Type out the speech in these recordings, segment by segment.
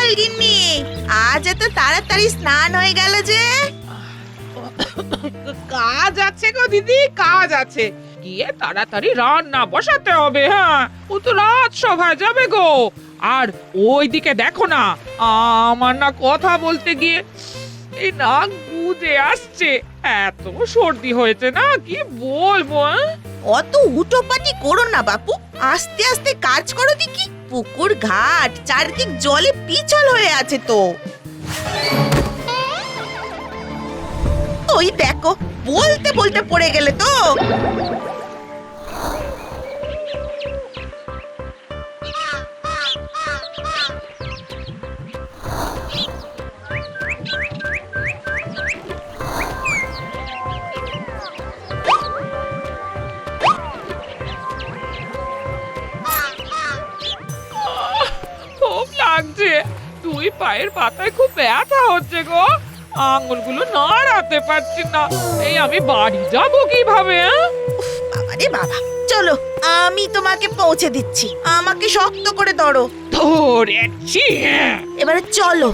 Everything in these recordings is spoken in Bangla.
বিকেল গিন্নি, আজ এত তাড়াতাড়ি স্নান হয়ে গেল যে? কাজ আছে গো দিদি, কাজ আছে। গিয়ে তাড়াতাড়ি রান্না বসাতে হবে। হ্যাঁ, ও তো রাত সভায় যাবে গো। আর ওইদিকে দেখো না, আমার না কথা বলতে গিয়ে এই নাক বুজে আসছে। এত সর্দি হয়েছে না, কি বলবো। অত উটোপাটি করো না বাপু, আস্তে আস্তে কাজ করো দেখি। পুকুর ঘাট চারদিক জলে পিছল হয়ে আছে তো। ওই দেখো, বলতে বলতে পড়ে গেলে তো। খুব লাগছে, দুই পায়ের পাতায় খুব ব্যথা হচ্ছে গো। আঙুলগুলো নাড়াতে পারছি না। এই আমি বাড়ি যাব কিভাবে? বাবারে বাবা, চলো আমি তোমাকে পৌঁছে দিচ্ছি। আমাকে শক্ত করে ধরো। ধরেছি। এবারে চলো।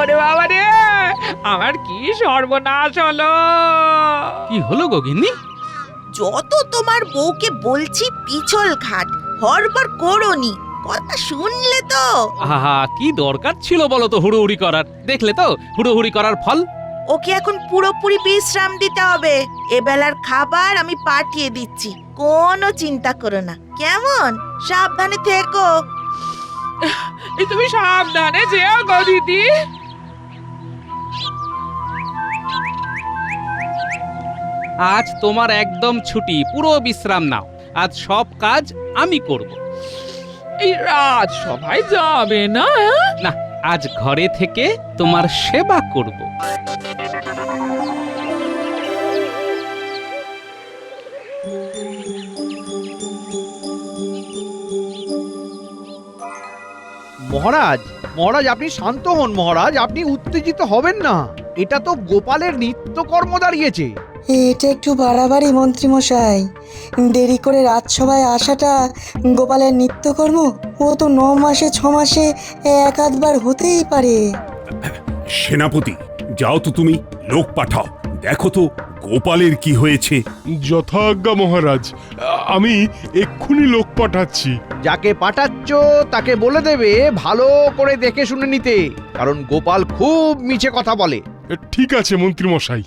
ওরে বাবা রে, আমার কি সর্বনাশ হলো। কি হলো গো গিন্নি? যত তোমার বউকে বলছি পিছল ঘাট, হরবার করোনি। কথা শুনলে তো? আহা, কি দরকার ছিল বলো তো হুড়োহুড়ি করার? দেখলে তো হুড়োহুড়ি করার ফল। ওকে এখন পুরোপুরি বিশ্রাম দিতে হবে। এবেলার খাবার আমি পাঠিয়ে দিচ্ছি, কোনো চিন্তা করো না। কেমন? সাবধানে থেকো। এই তুমি সাবধানে যেও গো দিদি। আজ তোমার একদম ছুটি, পুরো বিশ্রাম নাও। আজ সব কাজ আমি করব। এই রাত সভায় যাবে না? না, আজ ঘরে থেকে তোমার সেবা করব। মহারাজ, মহারাজ আপনি শান্ত হন। মহারাজ আপনি উত্তেজিত হবেন না। এটা তো গোপালের নিত্যকর্ম দাঁড়িয়েছে। এটা একটু বাড়াবাড়ি মন্ত্রীমশাই। দেরি করে রাজসভায় আসাটা গোপালের নিত্যকর্ম? ও তো 9 মাসে 6 মাসে এক আধবার হতেই পারে। সেনাপতি, যাও তো তুমি, লোক পাঠাও, দেখো তো গোপালের কি হয়েছে। যথাজ্ঞা মহারাজ, আমি এক্ষুনি লোক পাঠাচ্ছি। যাকে পাঠাচ্ছ তাকে বলে দেবে ভালো করে দেখে শুনে নিতে, কারণ গোপাল খুব মিছে কথা বলে। ঠিক আছে মন্ত্রীমশাই।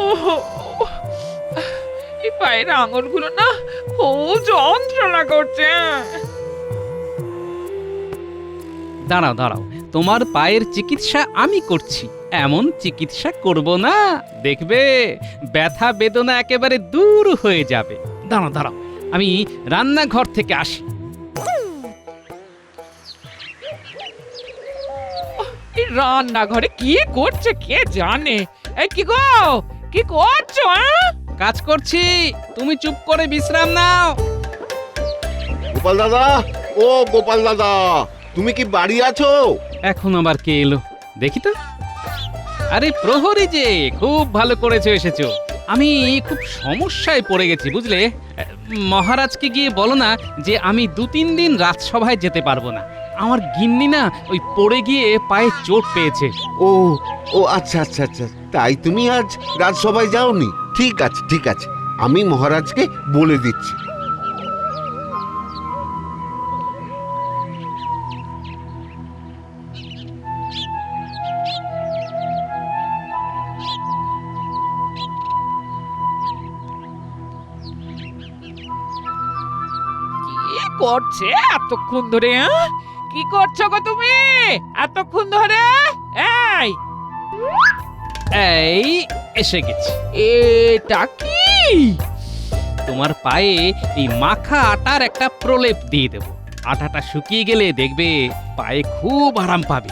ওহো, এই পায়ের আঙুলগুলো না খুব যন্ত্রণা করছে। দাঁড়াও দাঁড়াও, তোমার পায়ের চিকিৎসা আমি করছি। এমন চিকিৎসা করব না, দেখবে ব্যথা বেদনা একেবারে দূর হয়ে যাবে। দাঁড়াও দাঁড়াও, আমি রান্নাঘর থেকে আসি। এই রান্নাঘরে কি করছে কে জানে। এই কি গো, কি করছো? কাজ করছি, তুমি চুপ করে বিশ্রাম নাও। গোপাল দাদা, ও গোপাল দাদা, তুমি কি বাড়ি আছো? এখন আবার কে এলো দেখি তো। আরে প্রহরী যে, খুব ভালো করেছো এসেছো। আমি খুব সমস্যায় পড়ে গেছি বুঝলে। মহারাজকে গিয়ে বলো না যে আমি 2-3 দিন রাজসভায় যেতে পারবো না। আমার গিন্নি না ওই পড়ে গিয়ে পায়ে চোট পেয়েছে। ও ও আচ্ছা আচ্ছা আচ্ছা, তাই তুমি আজ রাজসভায় যাওনি? ঠিক আছে ঠিক আছে, আমি মহারাজকে বলে দিচ্ছি। কি করছে এতক্ষণ ধরে? কি করছো গো তুমি এতক্ষণ ধরে? এই এই এসে গেছি। এটা কি? তোমার পায়ে এই মাখা আটার একটা প্রলেপ দিয়ে দেব। আটাটা শুকিয়ে গেলে দেখবে পায়ে খুব আরাম পাবে।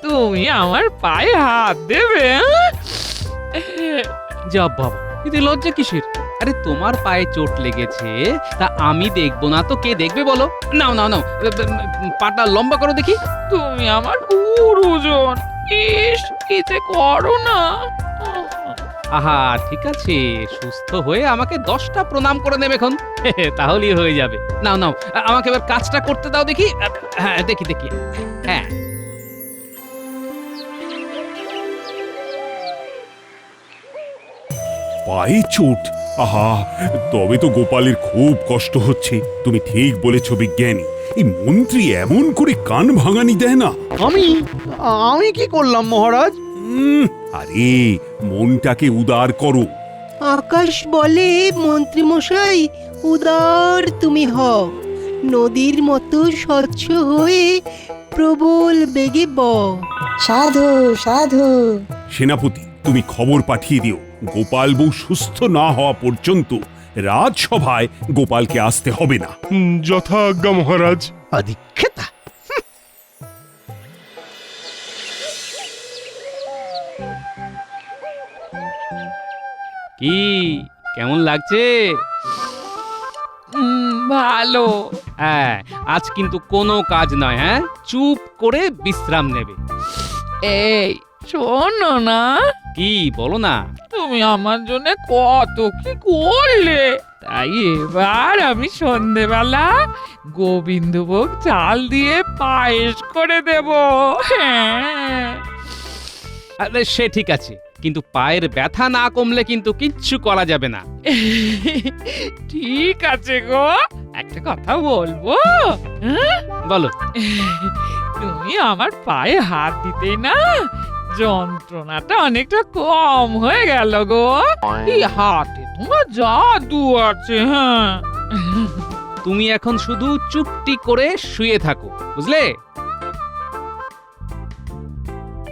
তুমি আমার পায়ে হাত দেবে? যা বাবা, এতে লজ্জা কিসের? আরে তোমার পায়ে চোট লেগেছে, তা আমি দেখবো না তো কে দেখবে বলো? নাও নাও নাও, পাটা লম্বা করো দেখি। তুমি আমার গুরুজন, ইস কি যে করো না। আহা ঠিক আছে, সুস্থ হয়ে আমাকে 10টা প্রণাম করে নেবে এখন, তাহলেই হয়ে যাবে। নাও নাও, আমাকে এবার কাজটা করতে দাও দেখি। হ্যাঁ দেখি দেখি, হ্যাঁ। পায়ে চোট, আহা, তবে তো গোপালের খুব কষ্ট হচ্ছে। তুমি ঠিক বলেছ বিজ্ঞানী, এই মন্ত্রী এমন করে কান ভাঙানি দেয় না। আমি আমি কি করলাম মহারাজ? আরে মনটাকে উদার করো। আকাশ বলে মন্ত্রী মশাই, উদার তুমি হও, নদীর মতো স্বচ্ছ হয়ে প্রবল বেগে বও। সাধু সাধু। সেনাপতি, তুমি খবর পাঠিয়ে দিও, গোপাল বউ সুস্থ না হওয়া পর্যন্ত রাজসভায় গোপালকে আসতে হবে না। যথাজ্ঞা মহারাজ। আদিক্ষেতা। কি কেমন লাগছে? ভালো। হ্যাঁ, আজ কিন্তু কোনো কাজ নয়, হ্যাঁ, চুপ করে বিশ্রাম নেবে। এই শোনো না, কি বলো না? তুমি আমার জন্য কত কি করলে, তাই এবার আমি সন্ধেবেলা গোবিন্দভোগ চাল দিয়ে পায়েস করে দেব। হ্যাঁ, আরে সে ঠিক আছে, কিন্তু পায়ের ব্যথা না কমলে কিন্তু কিচ্ছু করা যাবে না। ঠিক আছে গো, একটা কথা বলবো? হ্যাঁ? বলো। তুমি আমার পায়ে হাত দিতেই না যন্ত্রণাটা অনেকটা কম হয়ে গেল গো। এই হাতে তোমার জাদু আছে। হ্যাঁ, তুমি এখন শুধু চুপটি করে শুয়ে থাকো, বুঝলে?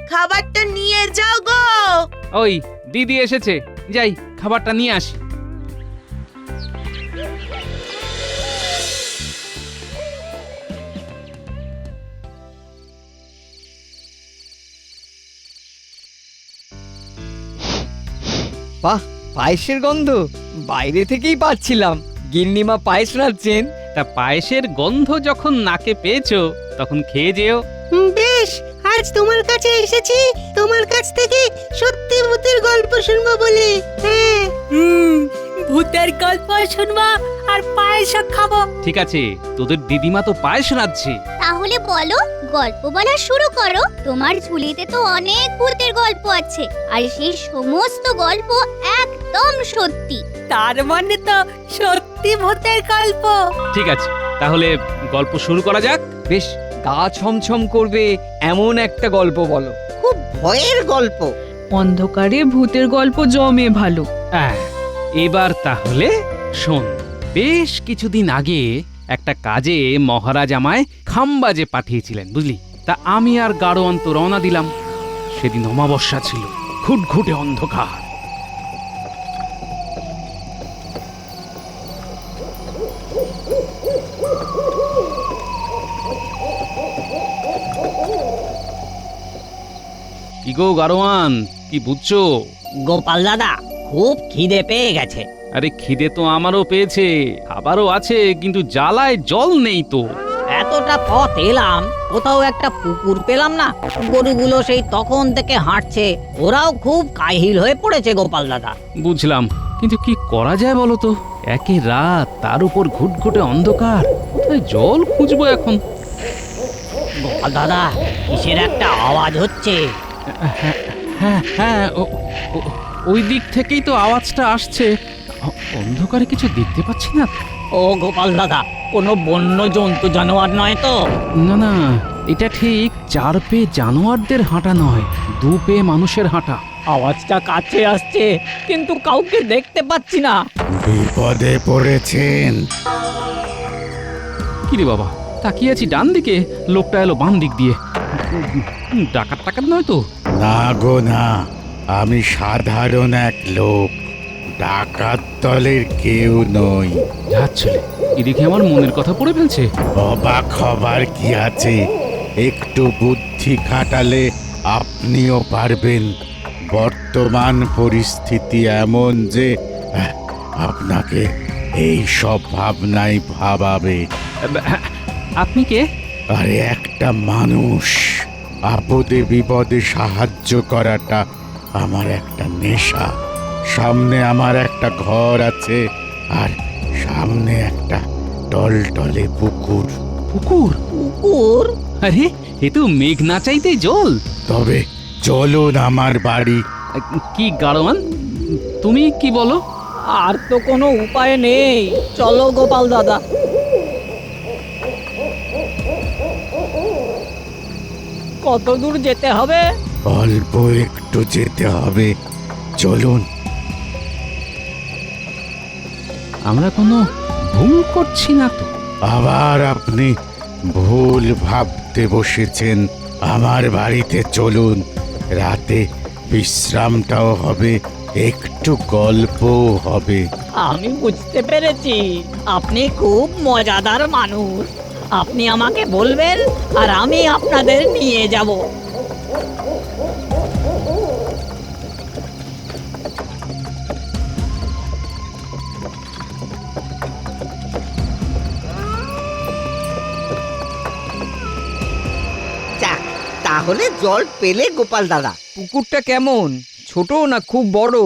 খাবারটা নিয়ে যাও গো। ওই দিদি এসেছে, যাই খাবারটা নিয়ে আসি। বাহ, পায়েসের গন্ধ বাইরে থেকেই পাচ্ছিলাম। গিন্নিমা পায়েস রাঁধছেন। তা পায়েসের গন্ধ যখন নাকে পেয়েছো, তখন খেয়ে যেও। বেশ, আজ তোমার কাছে এসেছি তোমার কাছ থেকে সত্যি ভূতের গল্প শুনবো বলে। হ্যাঁ, ভূতের গল্প শুনবো আর পায়েস খাবো। ঠিক আছে, তোদের দিদিমা তো পায়েস রাঁধছে। তাহলে বলো, গল্প বলা শুরু করো। তোমার ঝুলিতে তো অনেক ভূতের গল্প আছে, আর সেই সমস্ত গল্প একদম সত্যি। তার মানে তো সত্যি ভূতের গল্প। ঠিক আছে, তাহলে গল্প শুরু করা যাক। বেশ, গা ছমছম করবে এমন একটা গল্প বলো। খুব ভয়ের গল্প। অন্ধকারে ভূতের গল্প জমে ভালো। এবার তাহলে শোন। বেশ কিছুদিন আগে একটা কাজে মহারাজ আমায় খাম্বাজে পাঠিয়েছিলেন, বুঝলি? তা আমি আর গাড়োয়ান তো রওনা দিলাম। সেদিন অমাবস্যা ছিল, ঘুটঘুটে অন্ধকার। কি গো গাড়োয়ান, কি বুঝছো? গোপাল দাদা, খুব খিদে পেয়ে গেছে। আরে খিদে তো আমারও পেয়েছে, খাবারও আছে, কিন্তু জ্বালায় জল নেই তো। এতটা পথ এলাম, কোথাও একটা পুকুর পেলাম না। গরুগুলো সেই তখন থেকে হাঁটছে, ওরাও খুব কাহিল হয়ে পড়েছে গোপাল দাদা। বুঝলাম, কিন্তু কি করা যায় বলো তো? একে রাত, তার উপর ঘুটঘুটে অন্ধকার, কোথায় জল খুঁজবো এখন? গোপাল দাদা, কিসের একটা আওয়াজ হচ্ছে। হ্যাঁ হ্যাঁ, ওই দিক থেকেই তো আওয়াজটা আসছে। অন্ধকারে কিছু দেখতে পাচ্ছি না। ও গোপাল দাদা, কোনো বন্য জন্তু জানোয়ার নয় তো? না না, এটা ঠিক 4 পেয়ে জানোয়ারদের হাঁটা নয়, 2 পেয়ে মানুষের হাঁটা। আওয়াজটা কাছে আসছে, কিন্তু কাউকে দেখতে পাচ্ছি না। বিপদে পড়েছেন। কিরে বাবা, তাকিয়ে আছি ডান দিকে, লোকটা এলো বাম দিক দিয়ে। ডাকাত টাকাত নয় তো? না গো না, আমি সাধারণ এক লোক, ডাকাত দলের কেউ নই। যাচ্ছে, এদিকে আমার মনের কথা পড়ে ফেলছে। অবাক হবার কি আছে, একটু বুদ্ধি খাটালে আপনিও পারবেন। বর্তমান পরিস্থিতি এমন যে আপনাকে এই সব ভাবনাই ভাবাবে। আপনি কে? আরে একটা মানুষ আপদে বিপদে সাহায্য করাটা আমার একটা নেশা। সামনে আমার একটা ঘর আছে, আর সামনে একটা টলটলে পুকুর। পুকুর? কুকুর? আরে এ তো মেঘ না চাইতেই জল। তবে চলুন আমার বাড়ি। কি গাড়োয়ান, তুমি কি বলো? আর তো কোনো উপায় নেই, চলো গোপাল দাদা। কত দূর যেতে হবে? অল্প একটু যেতে হবে, চলুন। আমরা কোনো ভুল করছি না তো? আবার আপনি ভুল ভাবতে বসেছেন। আমার বাড়িতে চলুন, রাতে বিশ্রামটাও হবে, একটু গল্পও হবে। আমি বুঝতে পেরেছি, আপনি খুব মজাদার মানুষ। আপনি আমাকে বলবেন আর আমি আপনাদের নিয়ে যাব। যাক, তাহলে জল পেলে গোপাল দাদা। পুকুরটা কেমন, ছোট না খুব বড়?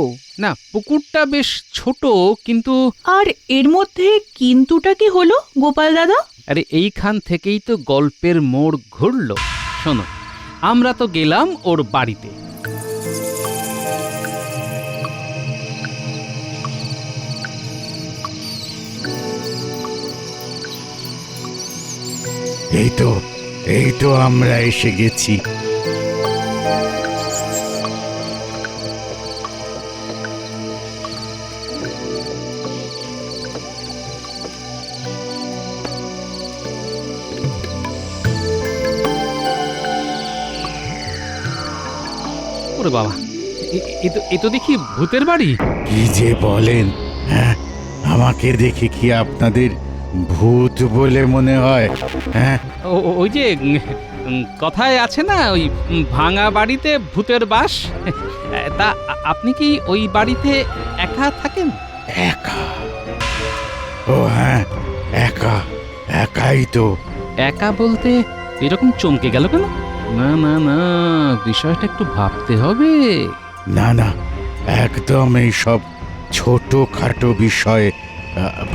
না, পুকুরটা বেশ ছোট, কিন্তু আর এর মধ্যে কিন্তুটা কি হলো গোপাল দাদা? আরে এইখান থেকেই তো গল্পের মোড় ঘুরলো। শোনো, আমরা তো গেলাম ওর বাড়িতে। এই তো আমরা এসে গেছি। ওরে বাবা, এ তো দেখি ভূতের বাড়ি। কি যে বলেন! হ্যাঁ, আমাকে দেখে কি আপনাদের ভূত বলে মনে হয়? হ্যাঁ, ওই যে কথায় আছে না, ওই ভাঙা বাড়িতে ভূতের বাস। তা আপনি কি ওই বাড়িতে একা থাকেন? একা? ও হ্যাঁ, একাই তো। একা বলতে এরকম চমকে গেল কেন? না না না, বিষয়টা একটু ভাবতে হবে। না, একদম এইসব ছোটখাটো বিষয়ে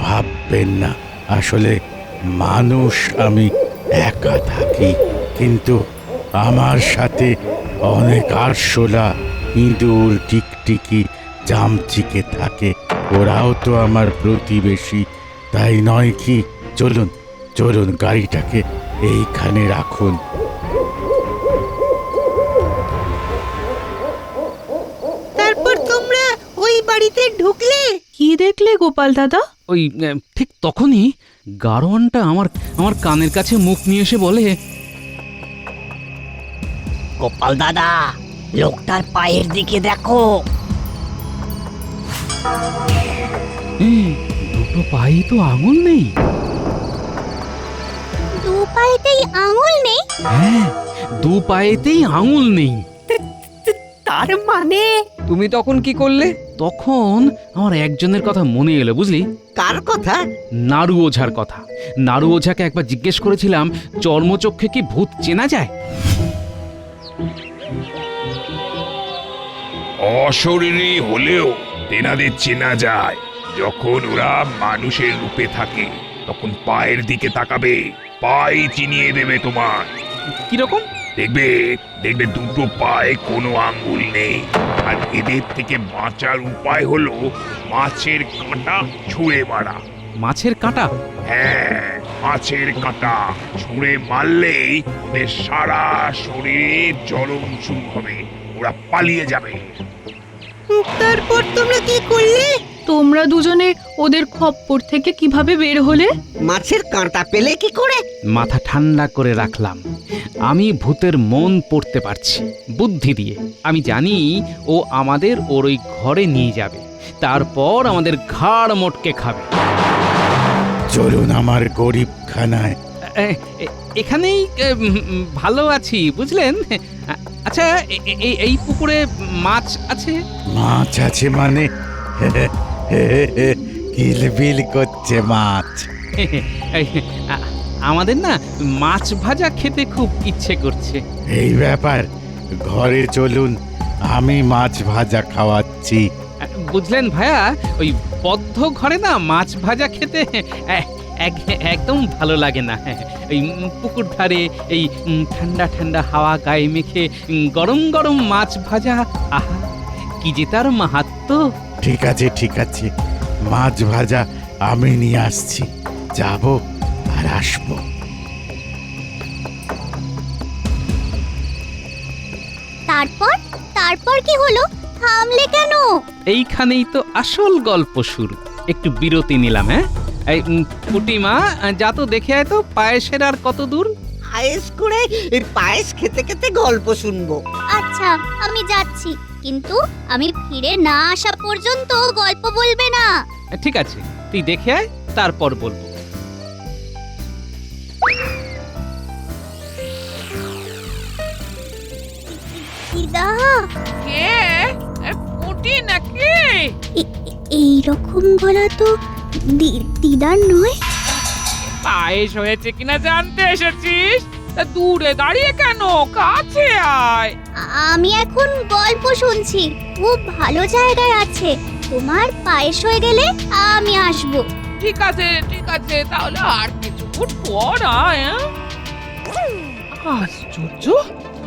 ভাববেন না। আসলে মানুষ আমি, একা থাকি, কিন্তু আমার সাথে অনেক আরশোলা, ইঁদুর, টিকটিকি, চামচিকে থাকে। ওরাও তো আমার প্রতিবেশী, তাই নয় কি? চলুন গাড়িটাকে এইখানে রাখুন। তারপর তোমরা ওই বাড়িতে ঢুকলে? কি দেখলে গোপাল দাদা? ওই ঠিক তখনই গাড়োয়ানটা আমার কানের কাছে মুখ নিয়ে এসে বলে, গোপাল দাদা, লোকটার পায়ের দিকে দেখো। দুটো পায়ে তো আঙুল নেই। দু পায়েতেই আঙুল নেই? হ্যাঁ, দু পায়েতেই আঙুল নেই। তার মানে? তুমি তখন কি করলে? তখন আমার একজনের কথা মনে এলো, বুঝলি? কার কথা? নাড়ু ওঝার কথা। নাড়ু ওঝাকে একবার জিজ্ঞেস করেছিলাম, চর্মচক্ষে কি ভূত চেনা যায়? অশরীরী হলেও তেনাদের চেনা যায়। যখন ওরা মানুষের রূপে থাকে তখন পায়ের দিকে তাকাবে, পায়ে চিনিয়ে দেবে তোমার। কিরকম? দেখবে দুটো পায়ে কোনো আঙ্গুল নেই। আর এদের থেকে বাঁচার উপায় হলো মাছের কাঁটা ছুঁড়ে মারা। মাছের কাঁটা? হ্যাঁ, মাছের কাঁটা ছুঁড়ে মারলেই ওদের সারা শরীরে জ্বলন শুরু হবে, ওরা পালিয়ে যাবে। তারপর তোমরা কি করলে? তোমরা দুজনে ওদের খপ্পর থেকে কিভাবে বের হলে? মাছের কাঁটা পেলে কি করে? মাথা ঠান্ডা করে রাখলাম। আমি ভূতের মন পড়তে পারছি বুদ্ধি দিয়ে। আমি জানি ও আমাদের ওর ওই ঘরে নিয়ে যাবে, তারপর আমাদের ঘাড় মোটকে খাবে। চলুন আমার গরিবখানায়। এখানেই ভালো আছি, বুঝলেন? আচ্ছা, এই পুকুরে মাছ আছে? মাছ আছে মানে? কিলবিল করছে মাছ। এই, আমাদের না মাছ ভাজা খেতে খুব ইচ্ছে করছে। এই ব্যাপার, ঘরে চলুন, আমি মাছ ভাজা খাওয়াচ্ছি। বুঝলেন ভাইয়া, ওই বদ্ধ ঘরে না মাছ ভাজা খেতে একদম ভালো লাগে না। এই পুকুর ধারে এই ঠান্ডা ঠান্ডা হাওয়া গায়ে মেখে গরম গরম মাছ ভাজা, আহা কি যে তার মাহাত্ম্য। ঠিক আছে ঠিক আছে, মাছ ভাজা আমি নিয়ে আসছি, যাব আর আসবো। তারপর তারপর কি হলো? থামলে কেন? এইখানেই তো আসল গল্প শুরু। একটু বিরতি নিলাম। হ্যাঁ, এই পুটিমা, যা তো দেখে আয় তো পায়েসের আর কত দূর। পায়েস করে পায়েস খেতে খেতে গল্প শুনবো। আচ্ছা, আমি যাচ্ছি, কিন্তু আমি ফিরে না আসা পর্যন্ত গল্প বলবে না। ঠিক আছে, তুই দেখে আয়, তারপর বলবো। দিদা, কে? পুটি নাকি? এই রকম গলা তো দিদার নয়। পায়েস হয়েছে কিনা জানতে এসেছিস? তা দূরে দাঁড়িয়ে কেন? কাছে আয়। আমি এখন গল্প শুনছি, খুব ভালো জায়গায় আছে। তোমার পায়েস হয়ে গেলে আমি আসবো। ঠিক আছে ঠিক আছে, তাহলে আর কিছুক্ষণ পর আয়। আশ্চর্য,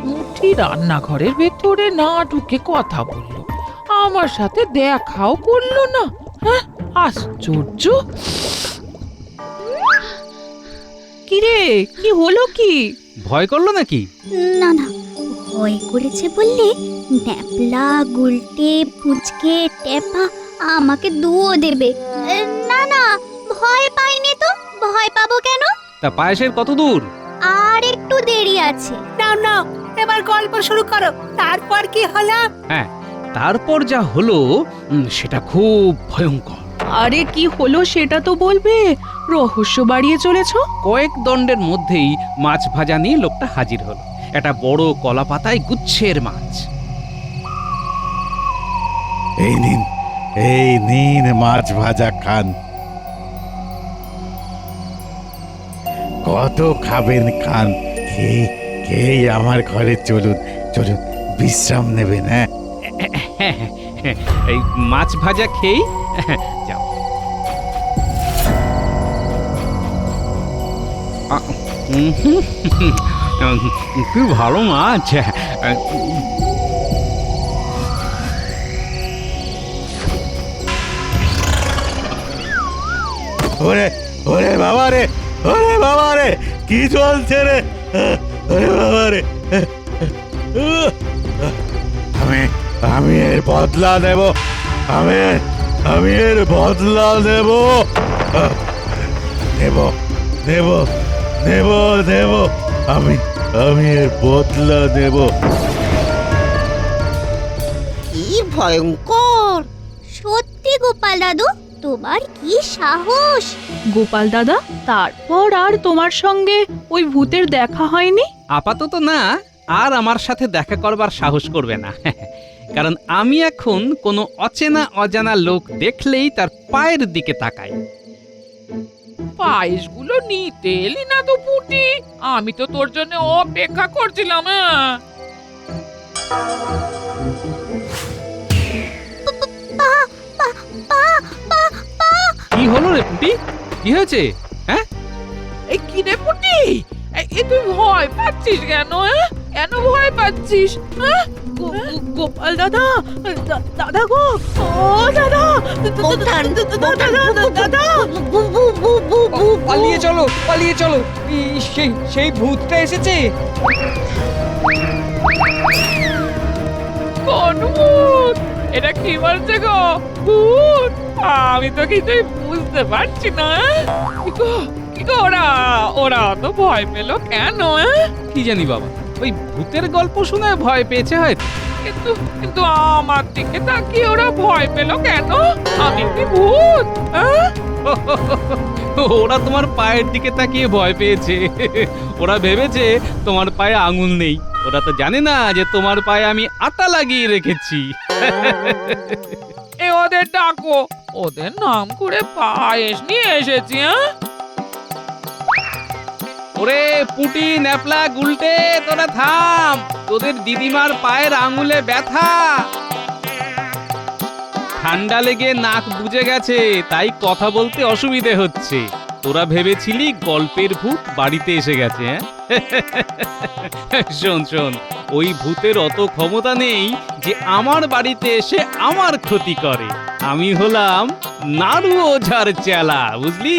পুটি রান্নাঘরের ভেতরে না ঢুকে কথা বললো, আমার সাথে দেখাও করলো না। হ্যাঁ, আশ্চর্য। কিরে, কি হলো কি? ভয় করলো নাকি? না না, ভয় করেছে বললে ন্যাপলা, গুলটে, পুচকে, টেপা আমাকে দুও দেবে। না না, ভয় পাইনি তো, ভয় পাবো কেন? তা পায়েসের কত দূর? আর একটু দেরি আছে। নাও নাও, এবার গল্প শুরু করো। তারপর কি হলো? হ্যাঁ, তারপর যা হলো সেটা খুব ভয়ঙ্কর। আরে কি হলো সেটা তো বলবে, রহস্য বাড়িয়ে চলেছো। কয়েক দণ্ডের মধ্যেই মাছ ভাজা নিয়ে লোকটা হাজির হলো। একটা বড় কলা পাতায় গুচ্ছের মাছ। এই নিন মাছ ভাজা খান। কত খাবেন খান, খেয়ে আমার ঘরে চলুন, চলুন বিশ্রাম নেবেন। হ্যাঁ, এই মাছ ভাজা খেয়ে যাও। কি ভালো মাছ। ওরে ওরে বাবা রে, ওরে বাবা রে, কি চলছে রে, ওরে বাবা রে। আমি এর বদলা নেব, আমি এর বদলা নেব, নেব নেব নেব নেব, আমি এর বদলা নেব। কি ভয়ঙ্কর! সত্যি গোপাল দাদু, তোমার কি সাহস! গোপাল দাদা, তারপর আর তোমার সঙ্গে ওই ভূতের দেখা হয়নি? আপাতত না, আর আমার সাথে দেখা করবার সাহস করবে না। কারণ আমি এখন কোনো অচেনা অজানা লোক দেখলেই তার পায়ের দিকে তাকাই। পায়েসগুলো নিতে এলি না তো পুটি? আমি তো তোর জন্য অপেক্ষা করছিলাম। কি হলো রে পুটি, কি হয়েছে? হ্যাঁ, এই কি রে পুটি, এই তুই ভয় পাচ্ছিস কেন? কেন ভয় পাচ্ছিস? গোপাল দাদা, দাদা গো, ও দাদা, দাদা, পালিয়ে চলো, পালিয়ে চলো, সেই ভূতটা এসেছে। কোন ভূত? এটা কি বলছে গো? ভূত? আমি তো কিছুই বুঝতে পারছি না। কি গো, ওরা তো ভয় পেলো কেন? কি জানি বাবা, ওই ভূতের গল্প শুনে ভয় পেয়েছে হয়তো। কিন্তু আমার দিকে তাকিয়ে ওরা ভয় পেলো কেন? আমি কি ভূত? ওরা তোমার পায়ের দিকে তাকিয়ে ভয় পেয়েছে। ওরা ভেবেছে তোমার পায়ে আঙুল নেই। ওরা তো জানে না যে তোমার পায়ে আমি আটা লাগিয়ে রেখেছি। এ ওদের ডাকো, ওদের নাম করে পায়েস নিয়ে এসেছি। হ্যাঁ ওরে পুটি ন্যাপলা গুলটে তোরা থাম, তোদের দিদিমার পায়ের আঙুলে ব্যথা, ঠান্ডা লেগে নাক বুজে গেছে, তাই কথা বলতে অসুবিধে হচ্ছে। তোরা ভেবেছিলি গল্পের ভূত বাড়িতে এসে গেছে? শোন শোন, ওই ভূতের অত ক্ষমতা নেই যে আমার বাড়িতে এসে আমার ক্ষতি করে। আমি হলাম নাড়ু ওঝার চেলা, বুঝলি?